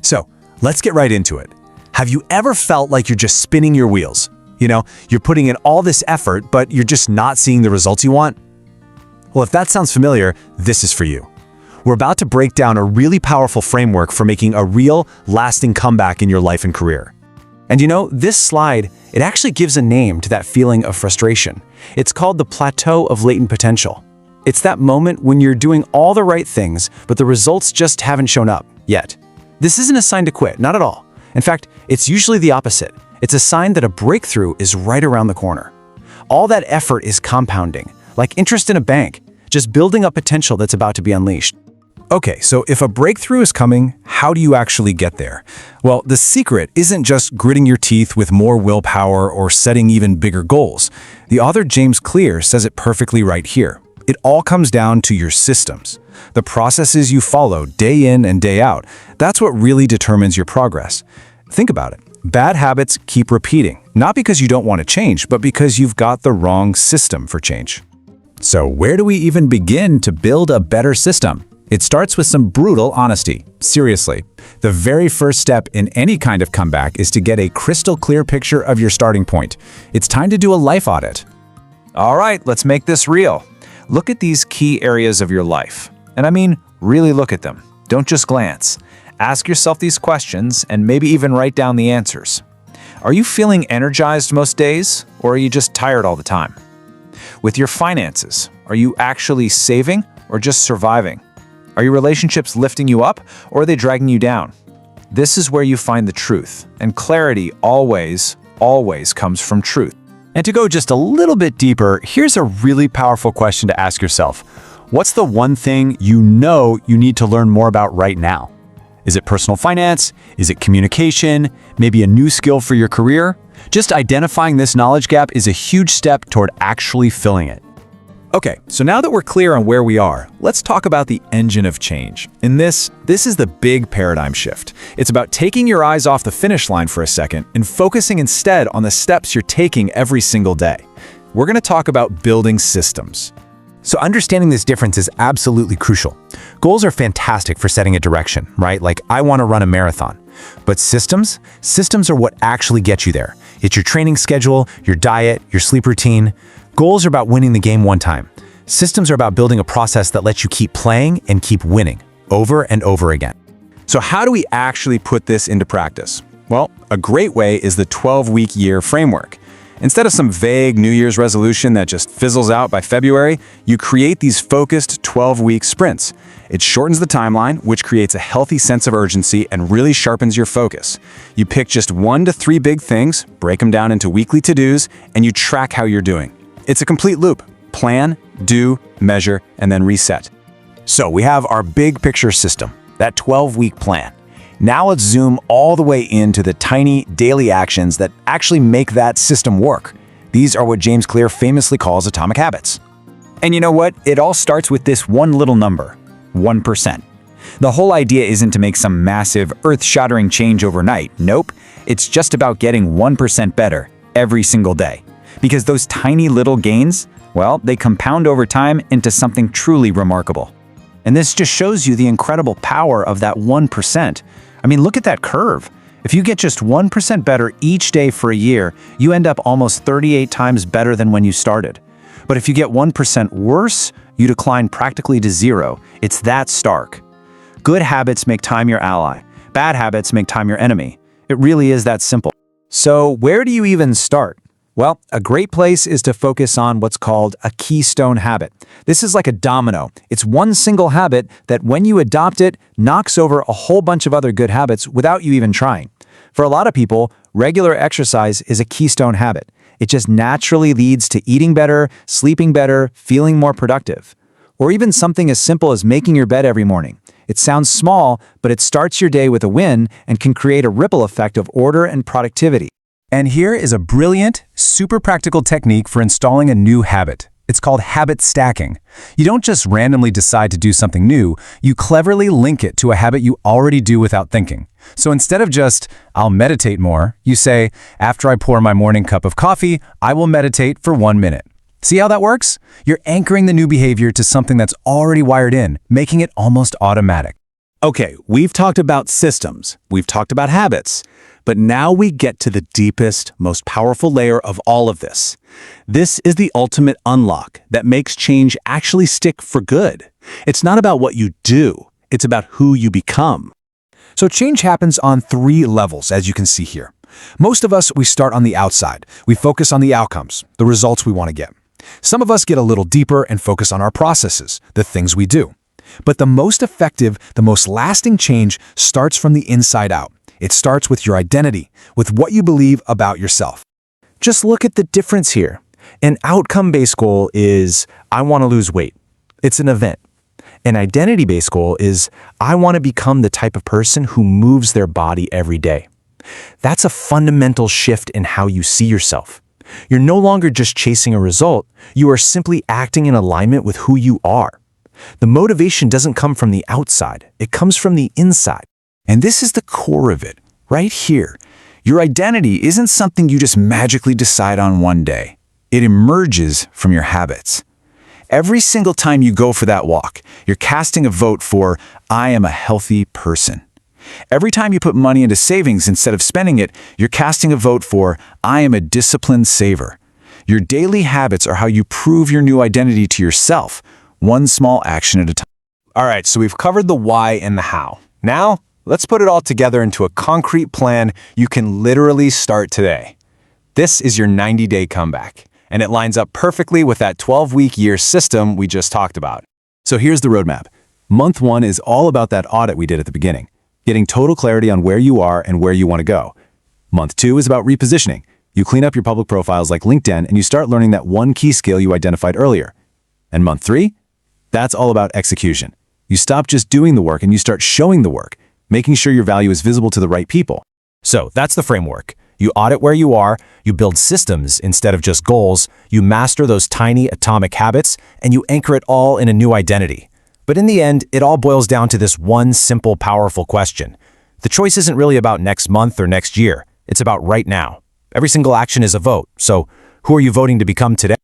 So, let's get right into it. Have you ever felt like you're just spinning your wheels? You're putting in all this effort, but you're just not seeing the results you want? Well, if that sounds familiar, this is for you. We're about to break down a really powerful framework for making a real, lasting comeback in your life and career. And this slide, it actually gives a name to that feeling of frustration. It's called the plateau of latent potential. It's that moment when you're doing all the right things, but the results just haven't shown up yet. This isn't a sign to quit, not at all. In fact, it's usually the opposite. It's a sign that a breakthrough is right around the corner. All that effort is compounding, like interest in a bank, just building up potential that's about to be unleashed. Okay, so if a breakthrough is coming, how do you actually get there? Well, the secret isn't just gritting your teeth with more willpower or setting even bigger goals. The author James Clear says it perfectly right here. It all comes down to your systems. The processes you follow day in and day out, that's what really determines your progress. Think about it. Bad habits keep repeating, not because you don't want to change, but because you've got the wrong system for change. So where do we even begin to build a better system? It starts with some brutal honesty. Seriously, the very first step in any kind of comeback is to get a crystal clear picture of your starting point. It's time to do a life audit. All right, let's make this real. Look at these key areas of your life. And I mean, really look at them. Don't just glance. Ask yourself these questions and maybe even write down the answers. Are you feeling energized most days, or are you just tired all the time? With your finances, are you actually saving or just surviving? Are your relationships lifting you up, or are they dragging you down? This is where you find the truth, and clarity always comes from truth. And to go just a little bit deeper, here's a really powerful question to ask yourself. What's the one thing you need to learn more about right now? Is it personal finance? Is it communication? Maybe a new skill for your career? Just identifying this knowledge gap is a huge step toward actually filling it. Okay, so now that we're clear on where we are, let's talk about the engine of change. In this is the big paradigm shift. It's about taking your eyes off the finish line for a second and focusing instead on the steps you're taking every single day. We're going to talk about building systems. So understanding this difference is absolutely crucial. Goals are fantastic for setting a direction, right? Like, I want to run a marathon. But systems are what actually get you there. It's your training schedule, your diet, your sleep routine. Goals are about winning the game one time. Systems are about building a process that lets you keep playing and keep winning over and over again. So how do we actually put this into practice? Well, a great way is the 12-week year framework. Instead of some vague New Year's resolution that just fizzles out by February, you create these focused 12-week sprints. It shortens the timeline, which creates a healthy sense of urgency and really sharpens your focus. You pick just 1 to 3 big things, break them down into weekly to-dos, and you track how you're doing. It's a complete loop. Plan, do, measure, and then reset. So we have our big picture system, that 12-week plan. Now let's zoom all the way into the tiny daily actions that actually make that system work. These are what James Clear famously calls atomic habits. And you know what? It all starts with this one little number, 1%. The whole idea isn't to make some massive, earth-shattering change overnight. Nope. It's just about getting 1% better every single day. Because those tiny little gains, well, they compound over time into something truly remarkable. And this just shows you the incredible power of that 1%. I mean, look at that curve. If you get just 1% better each day for a year, you end up almost 38 times better than when you started. But if you get 1% worse, you decline practically to zero. It's that stark. Good habits make time your ally. Bad habits make time your enemy. It really is that simple. So where do you even start? Well, a great place is to focus on what's called a keystone habit. This is like a domino. It's one single habit that when you adopt it, knocks over a whole bunch of other good habits without you even trying. For a lot of people, regular exercise is a keystone habit. It just naturally leads to eating better, sleeping better, feeling more productive. Or even something as simple as making your bed every morning. It sounds small, but it starts your day with a win and can create a ripple effect of order and productivity. And here is a brilliant, super practical technique for installing a new habit. It's called habit stacking. You don't just randomly decide to do something new, you cleverly link it to a habit you already do without thinking. So instead of just, I'll meditate more, you say, after I pour my morning cup of coffee, I will meditate for 1 minute. See how that works? You're anchoring the new behavior to something that's already wired in, making it almost automatic. Okay, we've talked about systems, we've talked about habits, but now we get to the deepest, most powerful layer of all of this. This is the ultimate unlock that makes change actually stick for good. It's not about what you do, it's about who you become. So change happens on 3 levels, as you can see here. Most of us, we start on the outside. We focus on the outcomes, the results we want to get. Some of us get a little deeper and focus on our processes, the things we do. But the most effective, the most lasting change starts from the inside out. It starts with your identity, with what you believe about yourself. Just look at the difference here. An outcome-based goal is, I want to lose weight. It's an event. An identity-based goal is, I want to become the type of person who moves their body every day. That's a fundamental shift in how you see yourself. You're no longer just chasing a result, you are simply acting in alignment with who you are. The motivation doesn't come from the outside, it comes from the inside. And this is the core of it, right here. Your identity isn't something you just magically decide on one day. It emerges from your habits. Every single time you go for that walk, you're casting a vote for, I am a healthy person. Every time you put money into savings instead of spending it, you're casting a vote for, I am a disciplined saver. Your daily habits are how you prove your new identity to yourself, one small action at a time. All right, so we've covered the why and the how. Now, let's put it all together into a concrete plan you can literally start today. This is your 90-day comeback, and it lines up perfectly with that 12-week year system we just talked about. So here's the roadmap. Month 1 is all about that audit we did at the beginning, getting total clarity on where you are and where you want to go. Month 2 is about repositioning. You clean up your public profiles like LinkedIn and you start learning that one key skill you identified earlier. And month 3? That's all about execution. You stop just doing the work and you start showing the work, making sure your value is visible to the right people. So that's the framework. You audit where you are, you build systems instead of just goals, you master those tiny atomic habits, and you anchor it all in a new identity. But in the end, it all boils down to this one simple, powerful question. The choice isn't really about next month or next year. It's about right now. Every single action is a vote. So who are you voting to become today?